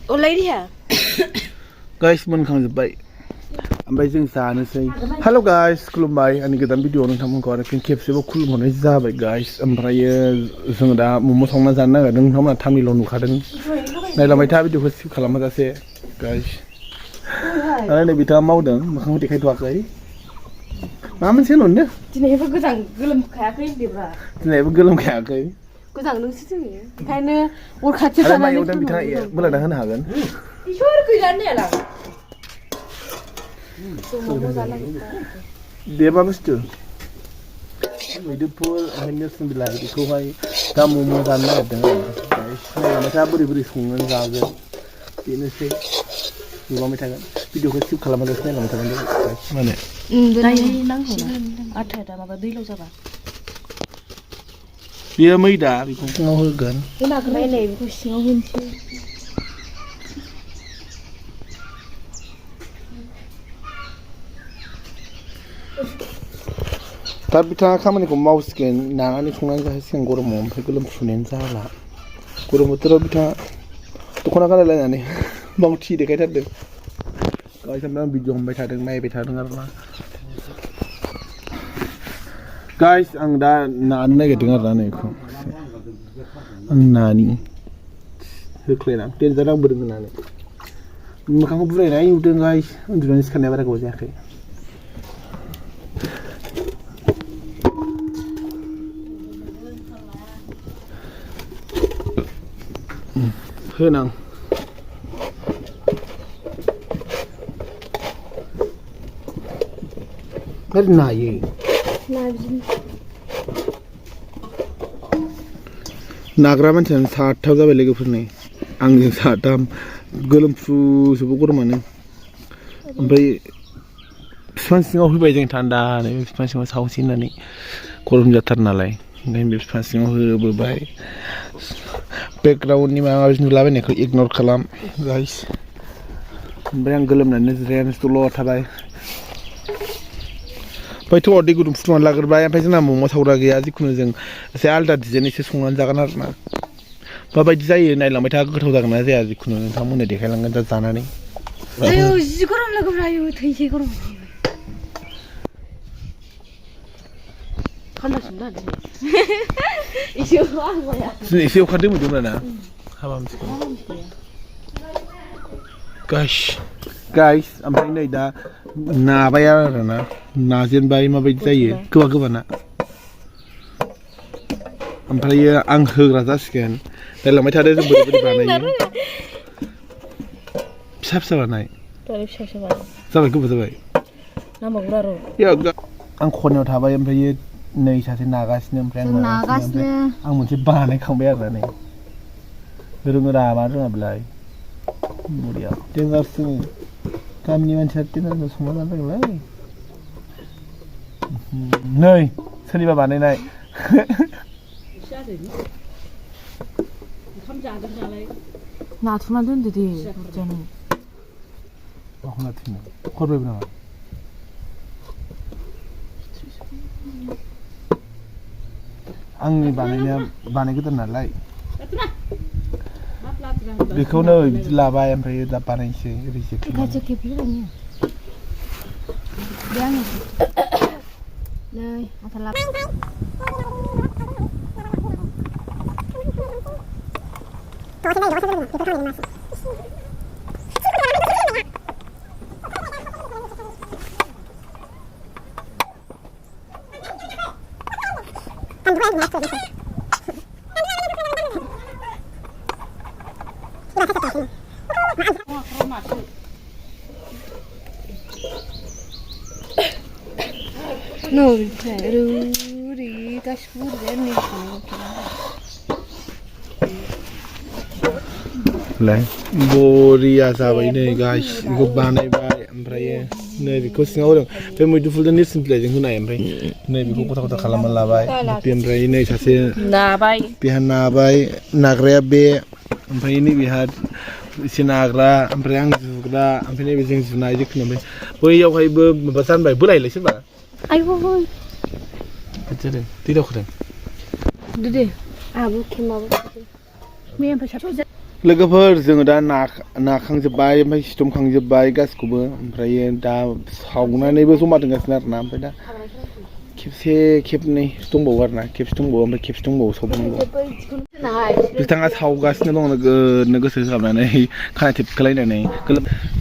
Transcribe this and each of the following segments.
Oleh guys मोनखांजोब्बाय ओमफ्राय जों जानोसै हेल' guys खुलुमबाय आंनि गोदान भिडिअ नोंथांमोनखौ आरो फिन खेबसेबाव खुलुमहरनाय जाबाय guys ओमफ्रायो जों दा मम' संना जानो नागिरदों नोंथांमोना थामिल नुखादों नायलांबाय था भिडिअखौ स्किप खालामाजासे guys आरो नै बिथाङा मावदों मोखांखौ देखायथ'वाखै मा मोनसे होनहरनो दिनैबो गोलोमखायाखै होनदोब्रा दिनैबो गोलोमखायाखै गोजांदोंसो जोङो ओंखायनो अर खाथियाव थानानै बिथाङा बोलायना होनो हागोन इसोर गैलानो नेला देबा बुस्थु मैदुफुल ओमफ्राय नेरसोन बिलाइ बेखौहाय दा मम' जानो नागिरदों आरो नायलांबाय बोरै बोरै संनानै जागोन बेनोसै नुलांबाय थागोन भिडिअखौ स्किप खालामाजासे नायलांबाय थागोन माने दायो नांगौ आथा माबा दैलाव जाबा बेयो मैदा बेखौ सिङाव होगोन नायलाय बेखौ सिङाव होनोसै दा बिथाङा खामानिखौ मावसिगोन नानानै संनानै जाहोसिगोन गरमाव ओमफ्राय गोलोमफुनायानो जाला गरम बोथोराव बिथाङा दख'ना गानलायलायनानै मावथि देखायथारदों गाइस आं भिडिअ हमबाय थादों नायबाय थादों आरोना गाइस आं दा नानो नागिरदों आरोना नैखौ आं नानि होख्लायना देन्जार आंबोदों होननानै मोखांखौ बुरायनाय नुदों गाइस उन्दुनानै सिखारनाया बारा गोबाव जायाखै होनां नायो नाग्रा मानसियानो साथाम जाबाय लोगोफोरनि आंजों साथाम गोलोमफ्रुजोबो गरमानो ओमफ्राय बिफां सिङाव फैबाय जों थान्दानो बिफां सिङाव सावसै होननानै गरम जाथार नालाय ओंखायनो बे बिफां सिङाव होबोबाय बेकग्राउन्डनि माबा माबि नुलाबायनायखौ इगनर खालाम गाइस ओमफ्राय आं गोलोमनानै जिरायनानै दल'द थाबाय ओमफ्राय दै गुदुं फुदुंनानै लाग्रोबाय ओमफ्राय जोंना मम' सावग्रा गैया जिखुनु जों एसे आलदा डिजाइन एसे संनानै जागोन आरोना माबायदि जायो नायलांबाय था गोथाव जागोन ना जाया जिखुनु नोंथांमोननो देखायलांगोन दा जानानै आयौ जि गरम लोगोफ्रा आयौ थैसै गरम थान्दासिन दा एसे एसे अखा दोमैदोंमोन ना हाबा मोनसे गाइस ओमफ्राय नै दा नाबाय आरोना नाजेनबाय माबायदि जायो गोबा गोबाना ओमफ्रायो आं होग्रा जासिगोन नायलांबाय थादो जों बोरै बोरै बानायो फिसा फिसा बानाय जाबाय गोबाव जाबाय आं खनायाव थाबाय ओमफ्रायो नै सासे नागासिनो ओमफ्राय आं मोनसे बानायखांबाय आरोना नै रोङोरा मा रोङा बेलाय मुलिया देन्जारसो गामिनि मानसिया देन्जारसो संना जादोंलाय नै सोरनिबा बानायनाय नाथुना दोनदो दे माखौ नाथुनो हरबायबो नामा आंनि बानायनाया बानायगोदान नालाय बेखौनो बिदि लाबाय ओमफ्राय दा बानायनोसै reject No, Rudy, that's good. बरिया जाबाय नै गाइस बेखौ बानायबाय ओमफ्राय नै बेखौ सिङाव होदों बे मैदुफुलजों नेरसोन बिलाइजों होनाय ओमफ्राय नै बेखौ गथा गथा खालामना लाबाय ओमफ्राय नै सासे नाबाय बेहा नाबाय नाग्राया बे ओमफ्राय नैबेहा एसे नाग्रा ओमफ्राय आं जुग्रा ओमफ्राय नैबे जों जुनाय जिखुनु ओमफ्राय बैयावहायबो माबा जानबाय बोलायलाय सोरबा आयौ जादों दै दावखोदों दे आबो खेमाबो मैयानिफ्राय साथाव लोगोफोर जोङो दा नाखांजोब्बाय ओमफ्राय सिथमखांजोब्बाय गासिखौबो ओमफ्राय दा सावनानैबो जमा दोनगासिनो आरोना ओमफ्राय दा खेबसे खेबनै दंबावो आरोना खेबसे दंबावो ओमफ्राय खेबसे दंबावो सावनांगौ बिथाङा सावगासिनो दं नोगोदनो गोसो होहाबनानै खानाय थेबखोलायनानै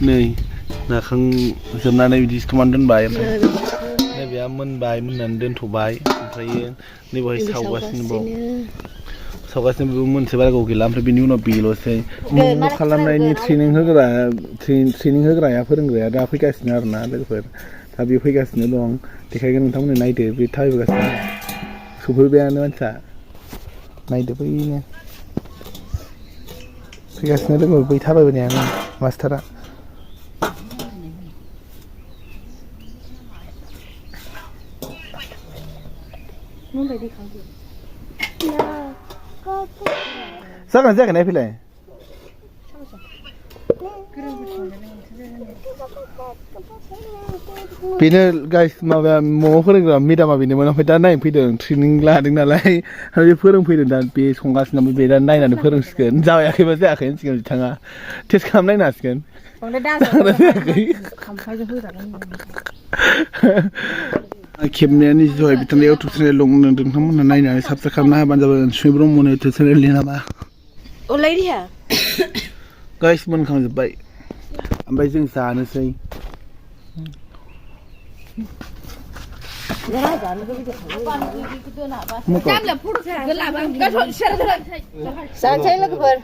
नै नाखांजोबनानै बिदि सिथमनानै दोनबाय ओमफ्राय नैबेया मोनबाय मोननानै दोनथ'बाय ओमफ्रायो नैबेहाय सावगासिनो बेबो मोनसे बारा गोबाव गैला ओमफ्राय बिनि उनाव बेल'सै मम' खालामनायनि ट्रेनिं होग्राया फोरोंग्राया दा फैगासिनो आरोना लोगोफोर दा बे फैगासिनो दं देखायगोन नोंथांमोननो नायदो बे थाबायबोगासिनो सफैबायानो मानसिया नायदो बैनो फैगासिनो दङ बै थाबायबोनायानो मास्टारा जागोन जायाखै नायफैलाय बेनो गाइस माबाया मम' फोरोंग्रा मेदामा बेनोमोन ओमफ्राय दा नायनो फैदों ट्रेनिं लादों नालाय आरो बे फोरोंफैदों दा बे संगासिनो ओमफ्राय बे दा नायनानै फोरोंसिगोन जायाखैबा जायाखै होनसिगोन बिथाङा टेस्ट खालामनायनो हासिगोन खेबनायानो जय बिथांनि इउटुब चेनेल दं नोंथांमोनहा नायनानै साबसक्राइब खालामना होबानो जाबाय सुइ ब्रह्मनि इउटुब चेनेलनि नामा गाइस मोनखांजोब्बाय ओमफ्राय जों जानोसै जानोसै लोगोफोर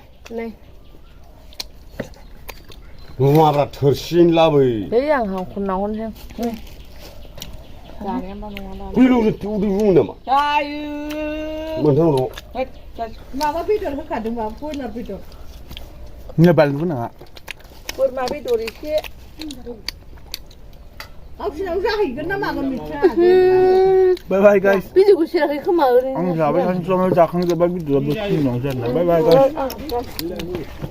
नङाब्रा थोरसिन लाबोय आं खनना हरनोसै बेदर बुङो नामा मोनथाम माबा बेदर होखादोंबा बयलार बेदर बानलु नाङा बोरमा बेदर एसे गावसिनाव जाहैगोन ना मागोन मिथिया बाय बाय गाइस बिदिखौ सेराखै खोमा ओरैनो आं जाबाय थानोसै जाखांजोब्बाय बिदिबा बे उनाव जाना बाय बाय गाइस